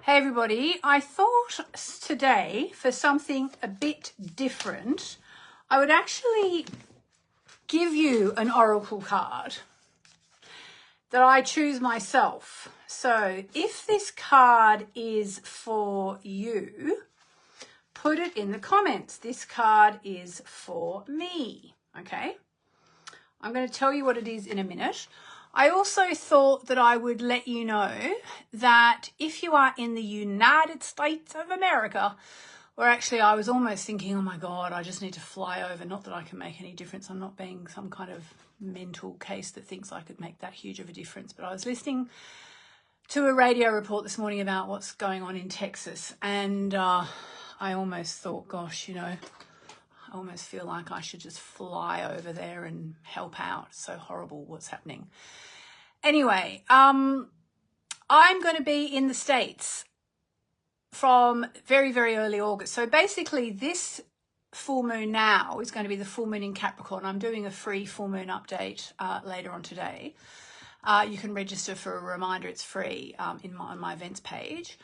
Hey everybody, I thought today for something a bit different, I would actually give you an oracle card that I choose myself. So if this card is for you, put it in the comments. This card is for me, okay? I'm going to tell you what it is in a minute. I also thought that I would let you know that if you are in the United States of America, or actually I was almost thinking, oh my God, I just need to fly over. Not that I can make any difference. I'm not being some kind of mental case that thinks I could make that huge of a difference. But I was listening to a radio report this morning about what's going on in Texas. And I almost thought, gosh, you know, I almost feel like I should just fly over there and help out. It's so horrible what's happening. Anyway, I'm going to be in the States from very, very early August. So basically this full moon now is going to be the full moon in Capricorn. I'm doing a free full moon update later on today. You can register for a reminder. It's free on my events page.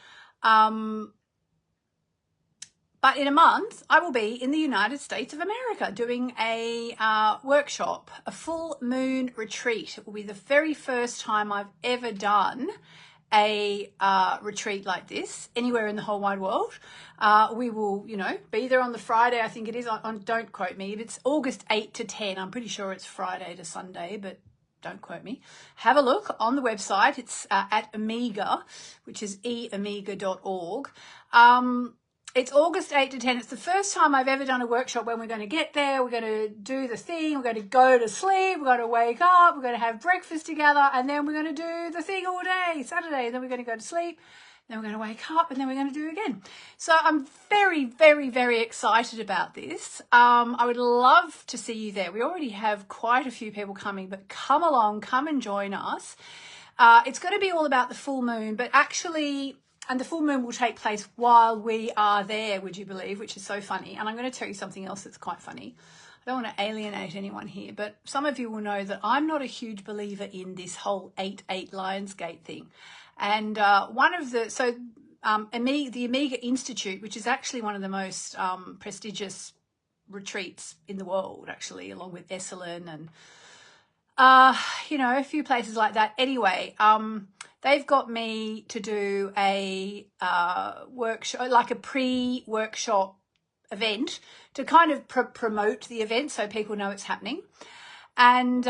But in a month, I will be in the United States of America doing a workshop, a full moon retreat. It will be the very first time I've ever done a retreat like this anywhere in the whole wide world. We will, you know, be there on the Friday, I think it is. Don't quote me. It's August 8 to 10. I'm pretty sure it's Friday to Sunday, but don't quote me. Have a look on the website. It's at Amiga, which is eamiga.org. It's August 8 to 10. It's the first time I've ever done a workshop when we're going to get there. We're going to do the thing. We're going to go to sleep. We're going to wake up. We're going to have breakfast together. And then we're going to do the thing all day, Saturday. And then we're going to go to sleep. Then we're going to wake up. And then we're going to do it again. So I'm very, very, very excited about this. I would love to see you there. We already have quite a few people coming. But come along. Come and join us. It's going to be all about the full moon. But actually... And the full moon will take place while we are there, would you believe, which is so funny. And I'm going to tell you something else that's quite funny. I don't want to alienate anyone here, but some of you will know that I'm not a huge believer in this whole 8-8 Lionsgate thing. And the Amiga Institute, which is actually one of the most prestigious retreats in the world, actually, along with Esalen and, you know, a few places like that. Anyway, they've got me to do a workshop, like a pre-workshop event to kind of promote the event so people know it's happening. And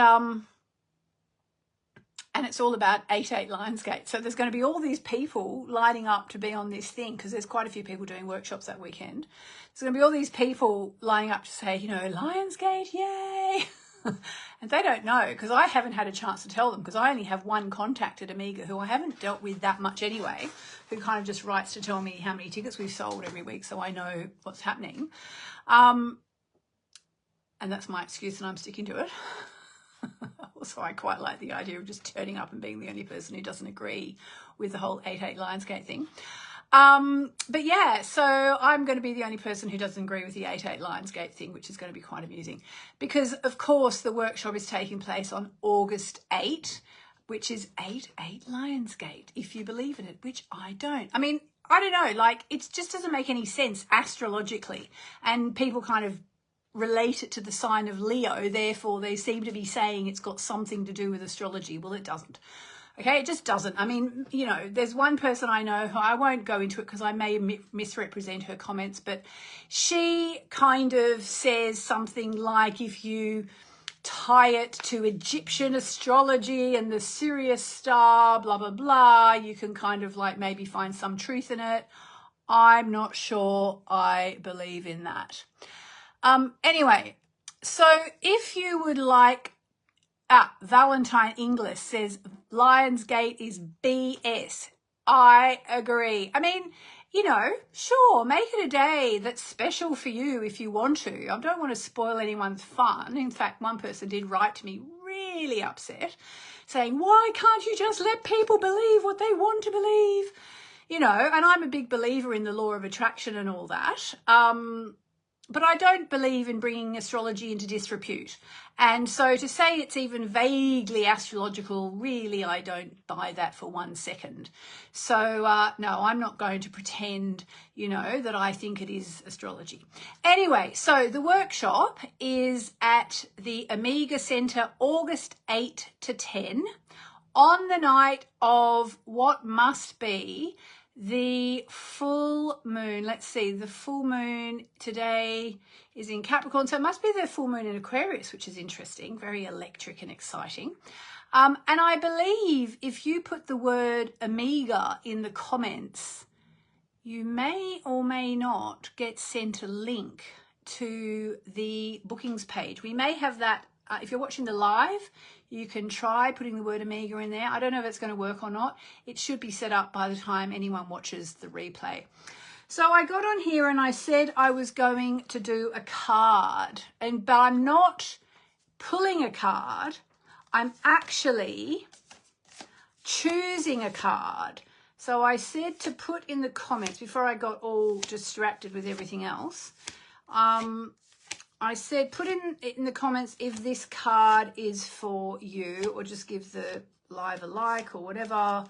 it's all about 8-8 Lionsgate. So there's going to be all these people lining up to be on this thing because there's quite a few people doing workshops that weekend. There's going to be all these people lining up to say, you know, Lionsgate, yay! And they don't know because I haven't had a chance to tell them because I only have one contact at Amiga who I haven't dealt with that much anyway, who kind of just writes to tell me how many tickets we've sold every week so I know what's happening. And that's my excuse and I'm sticking to it. Also, I quite like the idea of just turning up and being the only person who doesn't agree with the whole 8-8 Lionsgate thing. But yeah, so I'm going to be the only person who doesn't agree with the 8-8 Lionsgate thing, which is going to be quite amusing because of course the workshop is taking place on August 8, which is 8-8 Lionsgate, if you believe in it, which I don't. I mean, I don't know, like it just doesn't make any sense astrologically and people kind of relate it to the sign of Leo. Therefore, they seem to be saying it's got something to do with astrology. Well, it doesn't. Okay, it just doesn't. I mean, you know, there's one person I know who I won't go into it because I may misrepresent her comments, but she kind of says something like if you tie it to Egyptian astrology and the Sirius star, blah, blah, blah, you can kind of like maybe find some truth in it. I'm not sure I believe in that. Anyway, so if you would like, Valentine Inglis says Lionsgate is BS. I agree. I mean, you know, sure, make it a day that's special for you if you want to. I don't want to spoil anyone's fun. In fact, one person did write to me really upset saying, why can't you just let people believe what they want to believe? You know, and I'm a big believer in the law of attraction and all that. but I don't believe in bringing astrology into disrepute. And so to say it's even vaguely astrological, really, I don't buy that for 1 second. So no, I'm not going to pretend, you know, that I think it is astrology. Anyway, so the workshop is at the Omega Centre, August 8 to 10, on the night of what must be the full moon. Let's see, the full moon today is in Capricorn, so it must be the full moon in Aquarius, which is interesting, very electric and exciting. And I believe if you put the word Omega in the comments, you may or may not get sent a link to the bookings page. We may have that, if you're watching the live, you can try putting the word Omega in there. I don't know if it's going to work or not. It should be set up by the time anyone watches the replay. So I got on here and I said I was going to do a card, but I'm not pulling a card. I'm actually choosing a card. So I said to put in the comments, before I got all distracted with everything else, I said put in the comments if this card is for you, or just give the live a like or whatever,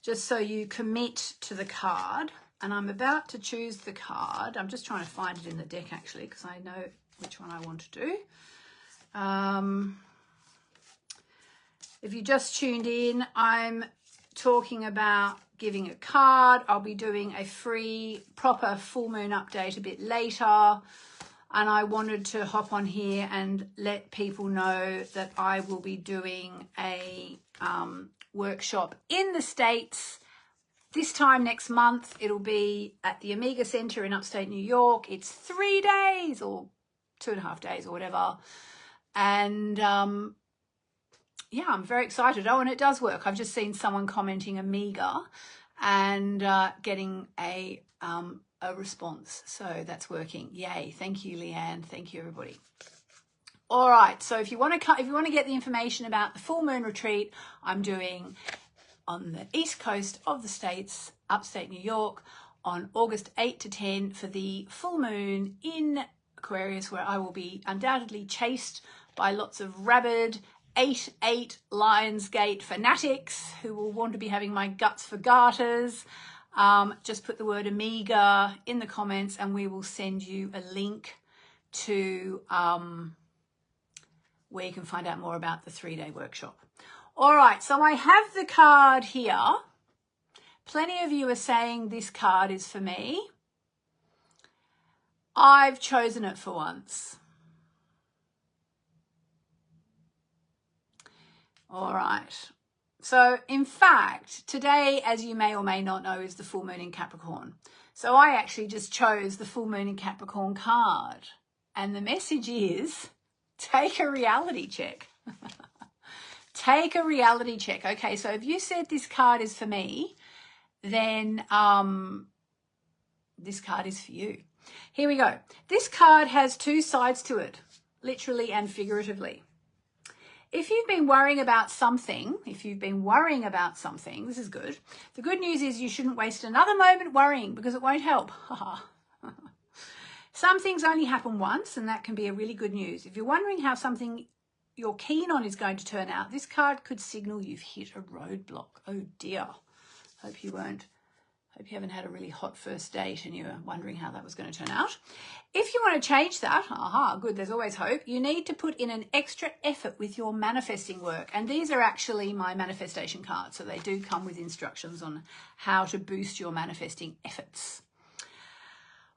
just so you commit to the card. And I'm about to choose the card. I'm just trying to find it in the deck actually, because I know which one I want to do. If you just tuned in, I'm talking about giving a card. I'll be doing a free proper full moon update a bit later. And I wanted to hop on here and let people know that I will be doing a workshop in the States this time next month. It'll be at the Omega Centre in upstate New York. It's 3 days or 2.5 days or whatever. And yeah, I'm very excited. Oh, and it does work. I've just seen someone commenting Omega and getting a response, so that's working. Yay! Thank you, Leanne. Thank you, everybody. All right. So if you want to get the information about the full moon retreat I'm doing on the east coast of the States, upstate New York, on August 8 to 10 for the full moon in Aquarius, where I will be undoubtedly chased by lots of rabid 8/8 Lionsgate fanatics who will want to be having my guts for garters. Just put the word Omega in the comments and we will send you a link to where you can find out more about the 3-day workshop. All right, so I have the card here. Plenty of you are saying this card is for me. I've chosen it for once. All right. So, in fact, today, as you may or may not know, is the full moon in Capricorn. So I actually just chose the full moon in Capricorn card. And the message is, take a reality check. Take a reality check. Okay, so if you said this card is for me, then this card is for you. Here we go. This card has 2 sides to it, literally and figuratively. If you've been worrying about something, this is good. The good news is you shouldn't waste another moment worrying because it won't help. Some things only happen once, and that can be a really good news. If you're wondering how something you're keen on is going to turn out, this card could signal you've hit a roadblock. Oh dear. Hope you haven't had a really hot first date and you're wondering how that was going to turn out. If you want to change that, good, there's always hope. You need to put in an extra effort with your manifesting work. And these are actually my manifestation cards. So they do come with instructions on how to boost your manifesting efforts.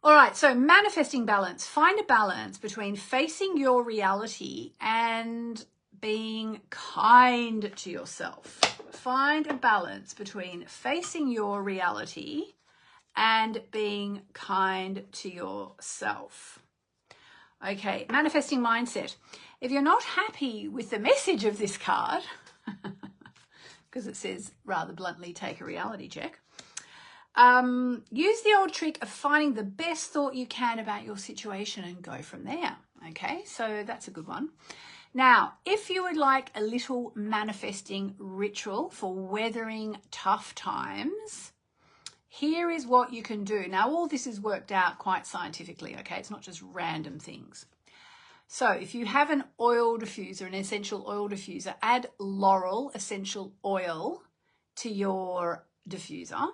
All right, so manifesting balance. Find a balance between facing your reality and being kind to yourself. Find a balance between facing your reality and being kind to yourself. Okay, manifesting mindset. If you're not happy with the message of this card, because it says rather bluntly, take a reality check, use the old trick of finding the best thought you can about your situation and go from there. Okay, so that's a good one. Now, if you would like a little manifesting ritual for weathering tough times, here is what you can do. Now, all this is worked out quite scientifically, okay? It's not just random things. So if you have an oil diffuser, an essential oil diffuser, add laurel essential oil to your diffuser.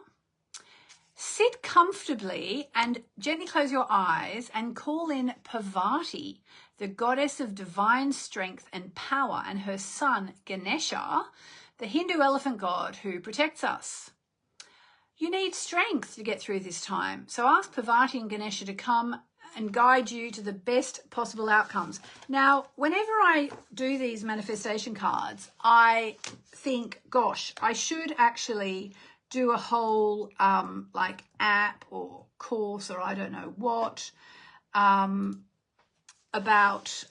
Sit comfortably and gently close your eyes and call in Parvati, the goddess of divine strength and power, and her son Ganesha, the Hindu elephant god who protects us. You need strength to get through this time. So ask Parvati and Ganesha to come and guide you to the best possible outcomes. Now, whenever I do these manifestation cards, I think, gosh, I should actually do a whole like app or course or I don't know what about,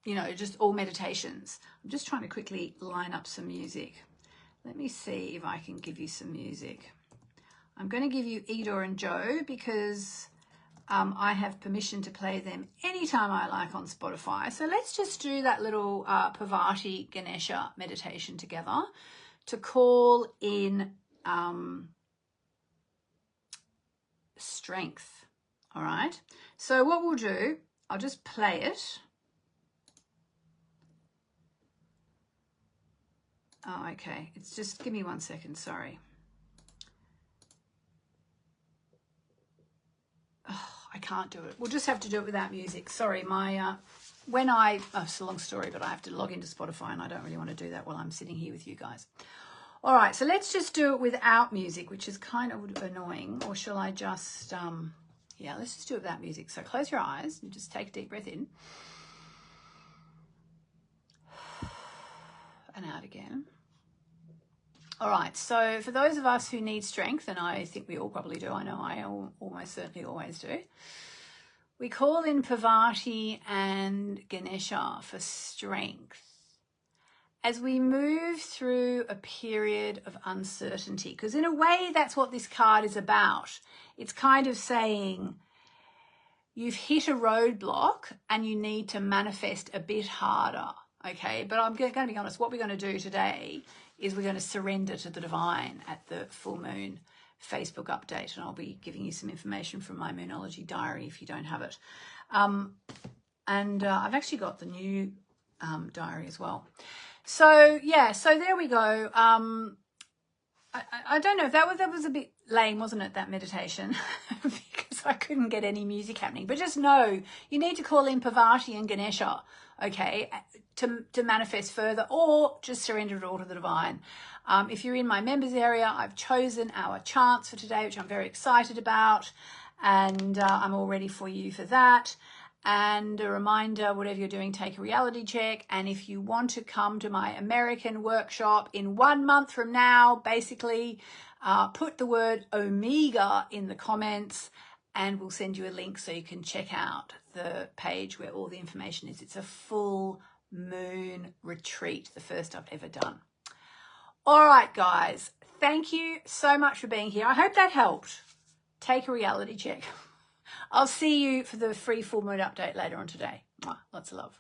you know, just all meditations. I'm just trying to quickly line up some music. Let me see if I can give you some music. I'm going to give you Ida and Joe because I have permission to play them anytime I like on Spotify. So let's just do that little Parvati Ganesha meditation together to call in strength. All right. So what we'll do, I'll just play it. Oh, okay. It's just, give me 1 second. Sorry. Oh, I can't do it. We'll just have to do it without music. Sorry. My, it's a long story, but I have to log into Spotify and I don't really want to do that while I'm sitting here with you guys. All right. So let's just do it without music, which is kind of annoying. Or shall I just, yeah, let's just do it without music. So close your eyes and just take a deep breath in. And out again. All right, so for those of us who need strength, and I think we all probably do, I know I almost certainly always do, we call in Parvati and Ganesha for strength as we move through a period of uncertainty, because in a way that's what this card is about. It's kind of saying you've hit a roadblock and you need to manifest a bit harder. Okay, but I'm going to be honest, what we're going to do today is we're going to surrender to the divine at the full moon Facebook update, and I'll be giving you some information from my Moonology diary if you don't have it. I've actually got the new diary as well. So yeah, so there we go. I don't know if that was a bit lame, wasn't it, that meditation? Because I couldn't get any music happening. But just know you need to call in Parvati and Ganesha, okay, to manifest further, or just surrender it all to the divine. If you're in my members area, I've chosen our chants for today, which I'm very excited about, and I'm all ready for you for that. And a reminder, whatever you're doing, take a reality check. And if you want to come to my American workshop in 1 month from now, basically put the word Omega in the comments and we'll send you a link so you can check out the page where all the information is. It's a full moon retreat, the first I've ever done. All right, guys, thank you so much for being here. I hope that helped. Take a reality check. I'll see you for the free full moon update later on today. Lots of love.